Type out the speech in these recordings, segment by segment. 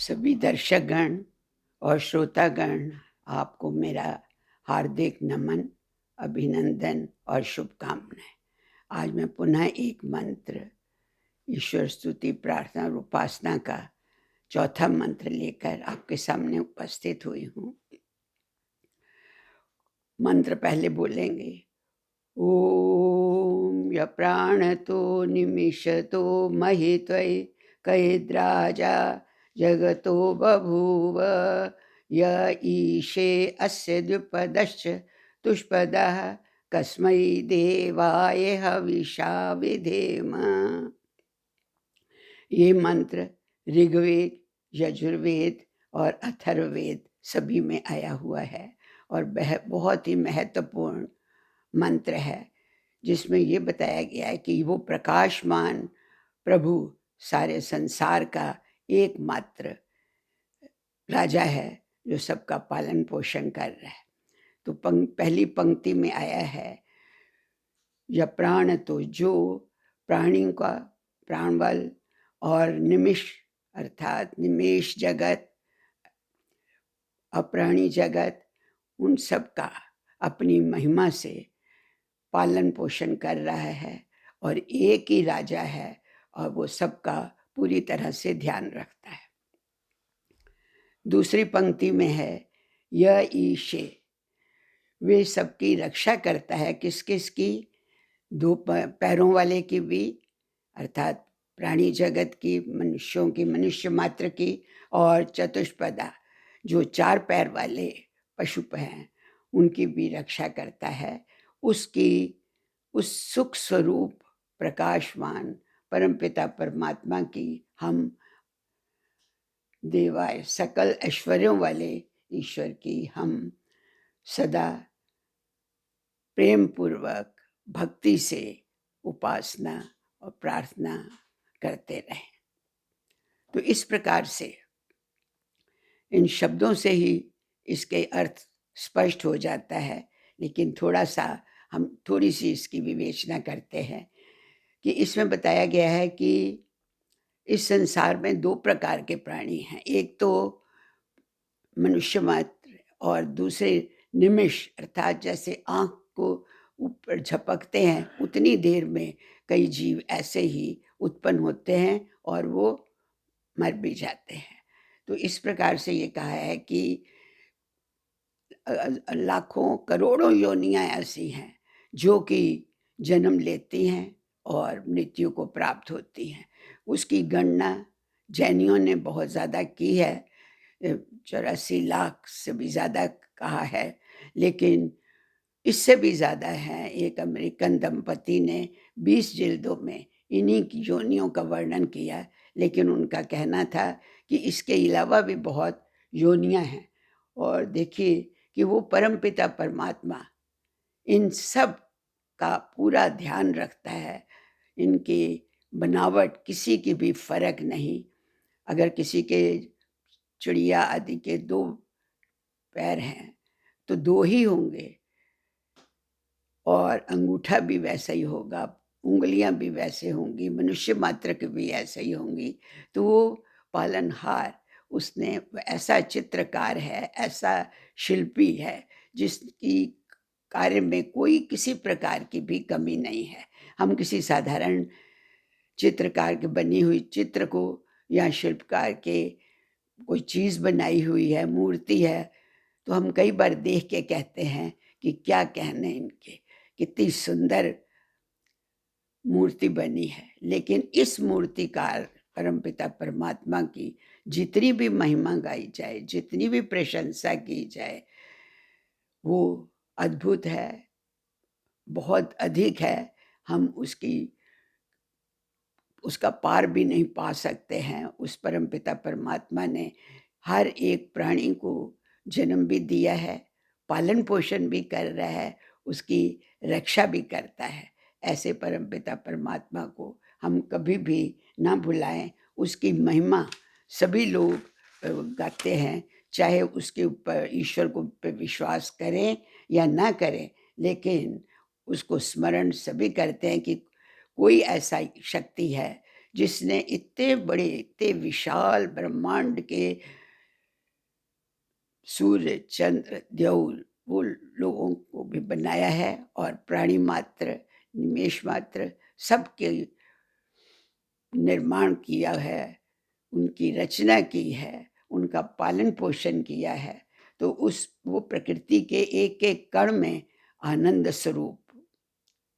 सभी दर्शकगण और श्रोतागण, आपको मेरा हार्दिक नमन, अभिनंदन और शुभकामनाएं। आज मैं पुनः एक मंत्र, ईश्वर स्तुति, प्रार्थना और उपासना का चौथा मंत्र लेकर आपके सामने उपस्थित हुई हूँ। मंत्र पहले बोलेंगे। ओम य प्राणतो निमिषतो महित्वै कैद्राजा जगतो बभूव य ईशे अस्य द्विपदश्च तुष्पदः कस्मै देवाय हविषा विधेम। ये मंत्र ऋग्वेद, यजुर्वेद और अथर्ववेद सभी में आया हुआ है और बहुत ही महत्वपूर्ण मंत्र है, जिसमें ये बताया गया है कि वो प्रकाशमान प्रभु सारे संसार का एकमात्र राजा है जो सबका पालन पोषण कर रहा है। तो पहली पंक्ति में आया है, या प्राण, तो जो प्राणी का प्राणबल, और निमिष अर्थात निमेष जगत, अप्राणी जगत, उन सब का अपनी महिमा से पालन पोषण कर रहा है और एक ही राजा है और वो सबका पूरी तरह से ध्यान रखता है। दूसरी पंक्ति में है, यह ईशे, वे सबकी रक्षा करता है। किस किस की? दो पैरों वाले की भी, अर्थात प्राणी जगत की, मनुष्यों की, मनुष्य मात्र की, और चतुष्पदा, जो चार पैर वाले पशु हैं, उनकी भी रक्षा करता है। उसकी उस सुख स्वरूप प्रकाशमान परमपिता परमात्मा की हम देवाय सकल ऐश्वर्यों वाले ईश्वर की हम सदा प्रेम पूर्वक भक्ति से उपासना और प्रार्थना करते रहें। तो इस प्रकार से इन शब्दों से ही इसके अर्थ स्पष्ट हो जाता है, लेकिन हम थोड़ी सी इसकी विवेचना करते हैं कि इसमें बताया गया है कि इस संसार में दो प्रकार के प्राणी हैं। एक तो मनुष्य मात्र और दूसरे निमिष, अर्थात जैसे आँख को ऊपर झपकते हैं उतनी देर में कई जीव ऐसे ही उत्पन्न होते हैं और वो मर भी जाते हैं। तो इस प्रकार से ये कहा है कि लाखों करोड़ों योनियां ऐसी हैं जो कि जन्म लेती हैं और मृत्यु को प्राप्त होती हैं। उसकी गणना जैनियों ने बहुत ज़्यादा की है, 84 लाख से भी ज़्यादा कहा है, लेकिन इससे भी ज़्यादा है। एक अमेरिकन दंपति ने 20 जिल्दों में इन्हीं की योनियों का वर्णन किया, लेकिन उनका कहना था कि इसके अलावा भी बहुत योनियां हैं। और देखिए कि वो परमपिता परमात्मा इन सब का पूरा ध्यान रखता है। इनकी बनावट किसी की भी फर्क नहीं। अगर किसी के चिड़िया आदि के 2 पैर हैं तो 2 ही होंगे, और अंगूठा भी वैसा ही होगा, उंगलियां भी वैसे होंगी, मनुष्य मात्र की भी ऐसे ही होंगी। तो वो पालनहार, उसने ऐसा चित्रकार है, ऐसा शिल्पी है जिसकी कार्य में कोई किसी प्रकार की भी कमी नहीं है। हम किसी साधारण चित्रकार की बनी हुई चित्र को या शिल्पकार के कोई चीज़ बनाई हुई है, मूर्ति है, तो हम कई बार देख के कहते हैं कि क्या कहने इनके, कितनी सुंदर मूर्ति बनी है। लेकिन इस मूर्तिकार परमपिता परमात्मा की जितनी भी महिमा गाई जाए, जितनी भी प्रशंसा की जाए, वो अद्भुत है, बहुत अधिक है। हम उसका पार भी नहीं पा सकते हैं। उस परमपिता परमात्मा ने हर एक प्राणी को जन्म भी दिया है, पालन पोषण भी कर रहा है, उसकी रक्षा भी करता है। ऐसे परमपिता परमात्मा को हम कभी भी ना भुलाएं। उसकी महिमा सभी लोग गाते हैं, चाहे उसके ऊपर ईश्वर को पे विश्वास करें या ना करें, लेकिन उसको स्मरण सभी करते हैं कि कोई ऐसा शक्ति है जिसने इतने बड़े, इतने विशाल ब्रह्मांड के सूर्य, चंद्र, देव वो लोगों को भी बनाया है और प्राणी मात्र, निमेष मात्र सबके निर्माण किया है, उनकी रचना की है, उनका पालन पोषण किया है। तो उस वो प्रकृति के एक-एक कण में आनंद स्वरूप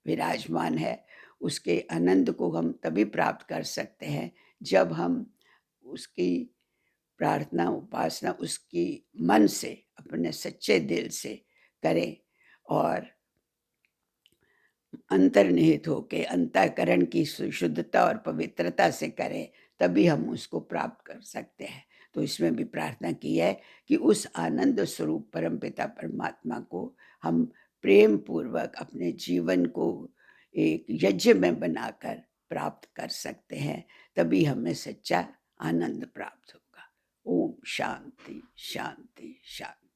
विराजमान है। उसके आनंद को हम तभी प्राप्त कर सकते हैं जब हम उसकी प्रार्थना, उपासना उसकी मन से, अपने सच्चे दिल से करें और अंतर्निहित होके अंतःकरण की शुद्धता और पवित्रता से करें, तभी हम उसको प्राप्त कर सकते हैं। तो इसमें भी प्रार्थना की है कि उस आनंद स्वरूप परमपिता परमात्मा को हम प्रेम पूर्वक अपने जीवन को एक यज्ञ में बनाकर प्राप्त कर सकते हैं, तभी हमें सच्चा आनंद प्राप्त होगा। ओम शांति शांति शांति।